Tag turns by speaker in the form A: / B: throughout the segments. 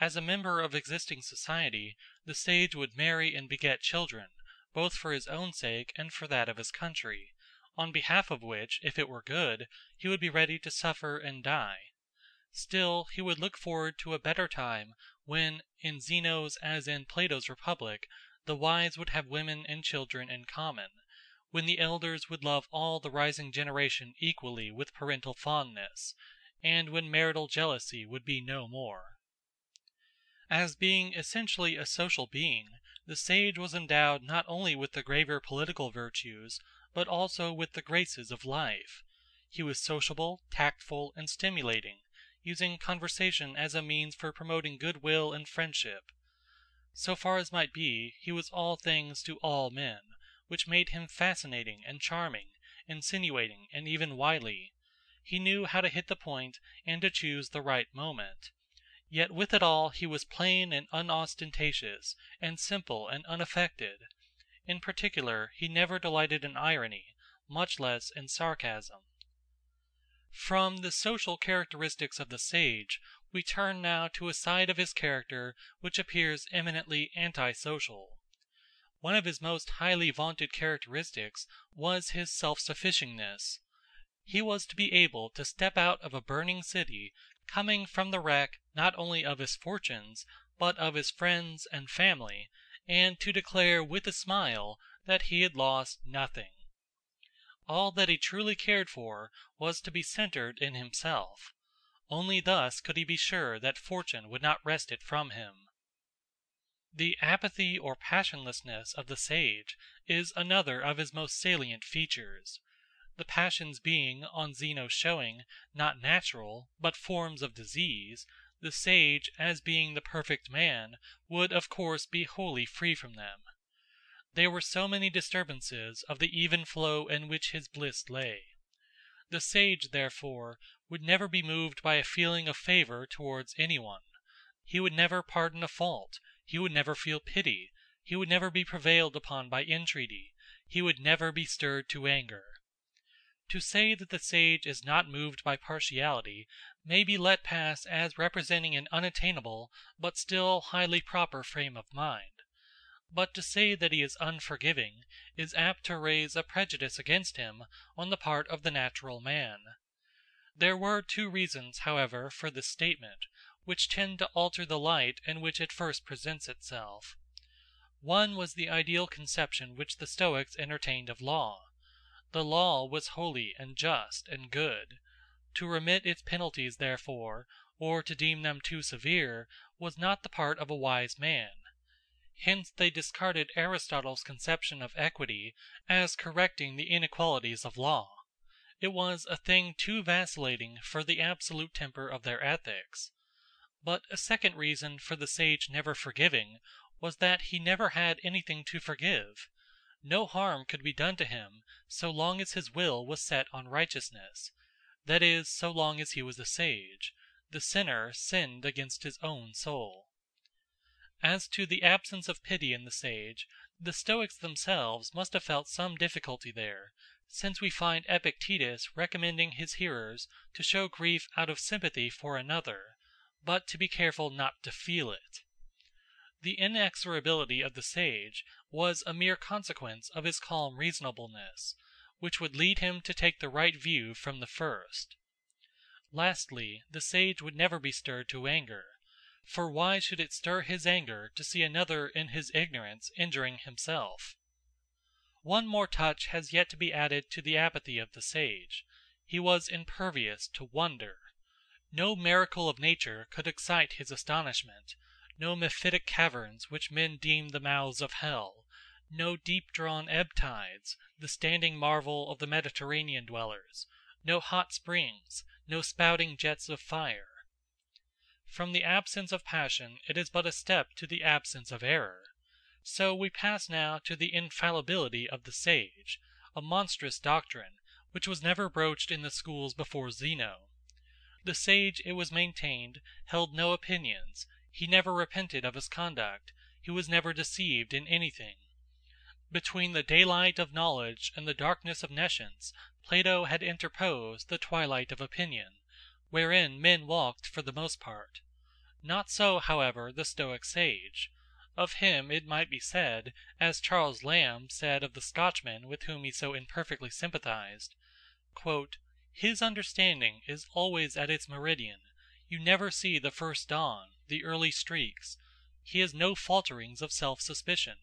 A: As a member of existing society, the sage would marry and beget children, both for his own sake and for that of his country, on behalf of which, if it were good, he would be ready to suffer and die. Still, he would look forward to a better time when, in Zeno's as in Plato's Republic, the wise would have women and children in common, when the elders would love all the rising generation equally with parental fondness, and when marital jealousy would be no more. As being essentially a social being, the sage was endowed not only with the graver political virtues, but also with the graces of life. He was sociable, tactful, and stimulating, using conversation as a means for promoting goodwill and friendship. So far as might be, he was all things to all men, which made him fascinating and charming, insinuating and even wily. He knew how to hit the point and to choose the right moment. Yet with it all he was plain and unostentatious, and simple and unaffected. In particular, he never delighted in irony, much less in sarcasm. From the social characteristics of the sage, we turn now to a side of his character which appears eminently antisocial. One of his most highly vaunted characteristics was his self-sufficiency. He was to be able to step out of a burning city, coming from the wreck not only of his fortunes, but of his friends and family, and to declare with a smile that he had lost nothing. All that he truly cared for was to be centered in himself. Only thus could he be sure that fortune would not wrest it from him. The apathy or passionlessness of the sage is another of his most salient features. The passions being, on Zeno's showing, not natural, but forms of disease, the sage, as being the perfect man, would of course be wholly free from them. They were so many disturbances of the even flow in which his bliss lay. The sage, therefore, would never be moved by a feeling of favor towards anyone. He would never pardon a fault, he would never feel pity, he would never be prevailed upon by entreaty, he would never be stirred to anger. To say that the sage is not moved by partiality may be let pass as representing an unattainable but still highly proper frame of mind. But to say that he is unforgiving is apt to raise a prejudice against him on the part of the natural man. There were two reasons, however, for this statement, which tend to alter the light in which it first presents itself. One was the ideal conception which the Stoics entertained of law. The law was holy and just and good. To remit its penalties, therefore, or to deem them too severe, was not the part of a wise man. Hence they discarded Aristotle's conception of equity as correcting the inequalities of law. It was a thing too vacillating for the absolute temper of their ethics. But a second reason for the sage never forgiving was that he never had anything to forgive. No harm could be done to him so long as his will was set on righteousness, that is, so long as he was a sage. The sinner sinned against his own soul. As to the absence of pity in the sage, the Stoics themselves must have felt some difficulty there, since we find Epictetus recommending his hearers to show grief out of sympathy for another, but to be careful not to feel it. The inexorability of the sage was a mere consequence of his calm reasonableness, which would lead him to take the right view from the first. Lastly, the sage would never be stirred to anger. For why should it stir his anger to see another in his ignorance injuring himself? One more touch has yet to be added to the apathy of the sage. He was impervious to wonder. No miracle of nature could excite his astonishment, no mephitic caverns which men deemed the mouths of hell, no deep-drawn ebb tides, the standing marvel of the Mediterranean dwellers, no hot springs, no spouting jets of fire. From the absence of passion it is but a step to the absence of error. So we pass now to the infallibility of the sage, a monstrous doctrine, which was never broached in the schools before Zeno. The sage, it was maintained, held no opinions, he never repented of his conduct, he was never deceived in anything. Between the daylight of knowledge and the darkness of nescience, Plato had interposed the twilight of opinion, wherein men walked for the most part. Not so, however, the Stoic sage. Of him it might be said, as Charles Lamb said of the Scotchman with whom he so imperfectly sympathized, "His understanding is always at its meridian. You never see the first dawn, the early streaks. He has no falterings of self-suspicion.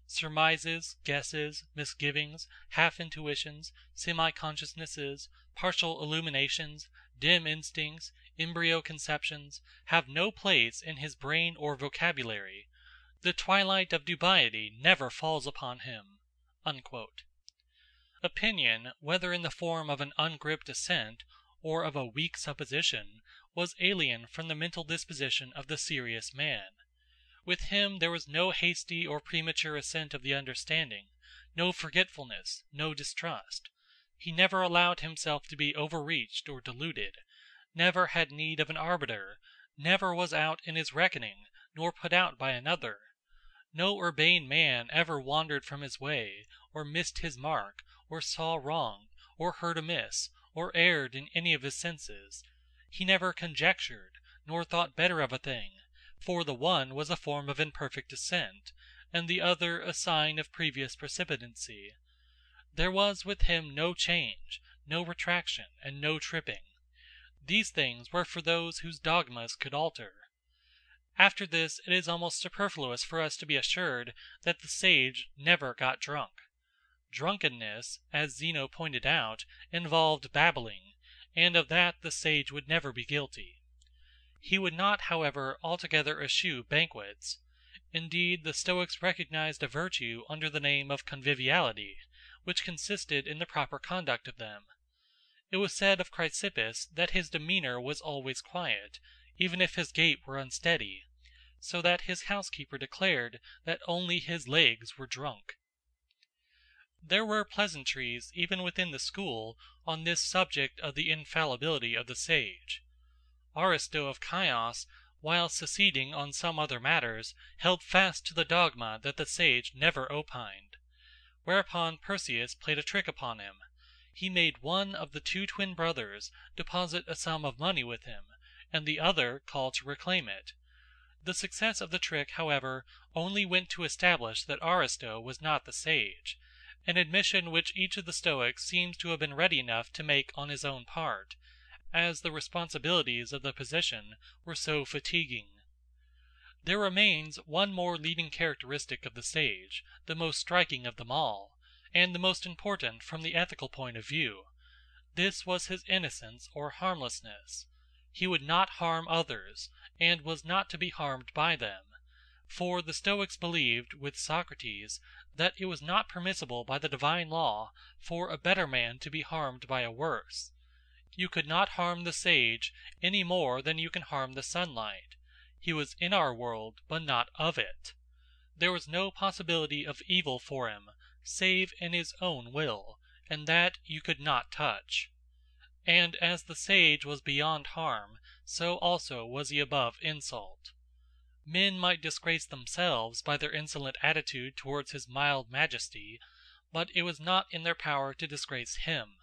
A: Surmises, guesses, misgivings, half-intuitions, semi-consciousnesses, partial illuminations, dim instincts, embryo conceptions, have no place in his brain or vocabulary. The twilight of dubiety never falls upon him." Opinion, whether in the form of an ungripped assent or of a weak supposition, was alien from the mental disposition of the serious man. With him there was no hasty or premature assent of the understanding, no forgetfulness, no distrust. He never allowed himself to be overreached or deluded, never had need of an arbiter, never was out in his reckoning, nor put out by another. No urbane man ever wandered from his way, or missed his mark, or saw wrong, or heard amiss, or erred in any of his senses. He never conjectured, nor thought better of a thing, for the one was a form of imperfect assent, and the other a sign of previous precipitancy. There was with him no change, no retraction, and no tripping. These things were for those whose dogmas could alter. After this it is almost superfluous for us to be assured that the sage never got drunk. Drunkenness, as Zeno pointed out, involved babbling, and of that the sage would never be guilty. He would not, however, altogether eschew banquets. Indeed, the Stoics recognized a virtue under the name of conviviality, which consisted in the proper conduct of them. It was said of Chrysippus that his demeanor was always quiet, even if his gait were unsteady, so that his housekeeper declared that only his legs were drunk. There were pleasantries even within the school on this subject of the infallibility of the sage. Aristo of Chios, while seceding on some other matters, held fast to the dogma that the sage never opined. Whereupon Perseus played a trick upon him. He made one of the two twin brothers deposit a sum of money with him, and the other call to reclaim it. The success of the trick, however, only went to establish that Aristo was not the sage, an admission which each of the Stoics seems to have been ready enough to make on his own part, as the responsibilities of the position were so fatiguing. There remains one more leading characteristic of the sage, the most striking of them all, and the most important from the ethical point of view. This was his innocence or harmlessness. He would not harm others, and was not to be harmed by them. For the Stoics believed, with Socrates, that it was not permissible by the divine law for a better man to be harmed by a worse. You could not harm the sage any more than you can harm the sunlight. He was in our world, but not of it. There was no possibility of evil for him, save in his own will, and that you could not touch. And as the sage was beyond harm, so also was he above insult. Men might disgrace themselves by their insolent attitude towards his mild majesty, but it was not in their power to disgrace him.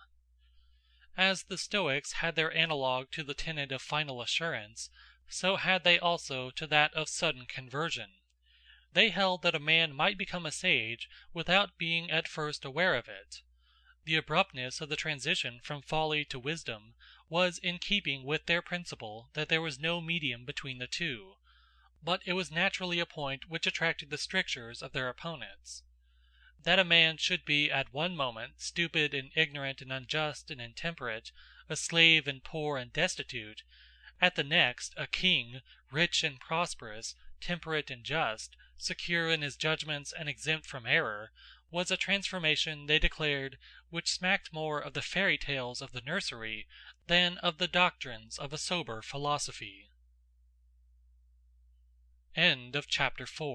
A: As the Stoics had their analogue to the tenet of final assurance, so had they also to that of sudden conversion. They held that a man might become a sage without being at first aware of it. The abruptness of the transition from folly to wisdom was in keeping with their principle that there was no medium between the two, but it was naturally a point which attracted the strictures of their opponents. That a man should be at one moment stupid and ignorant and unjust and intemperate, a slave and poor and destitute, at the next a king, rich and prosperous, temperate and just, secure in his judgments and exempt from error, was a transformation, they declared, which smacked more of the fairy tales of the nursery than of the doctrines of a sober philosophy. Chapter 5